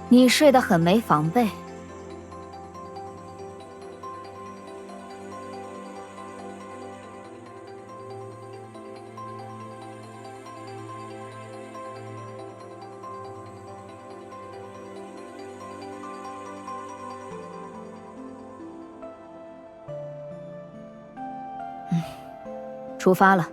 你睡得很没防备。出发了。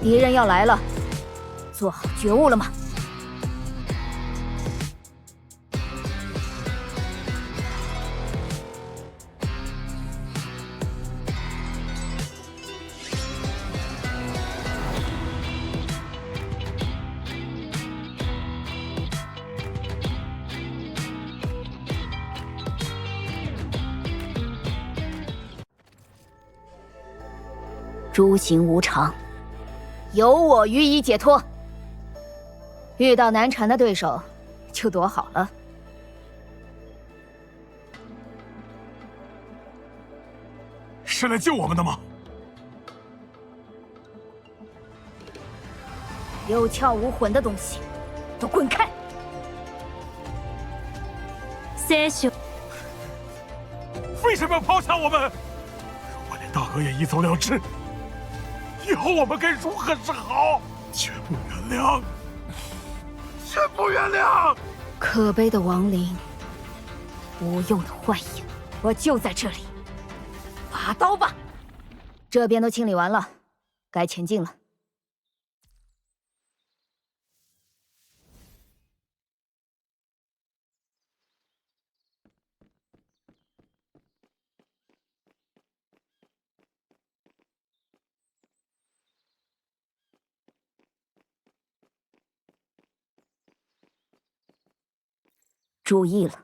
敌人要来了，做好觉悟了吗？诸行无常，有我予以解脱。遇到难缠的对手，就躲好了。是来救我们的吗？有窍无魂的东西，都滚开！聖書，为什么要抛下我们？如果连大哥也一走了之，以后我们该如何是好？绝不原谅，绝不原谅！可悲的亡灵，无用的幻影，我就在这里。拔刀吧！这边都清理完了，该前进了。注意了。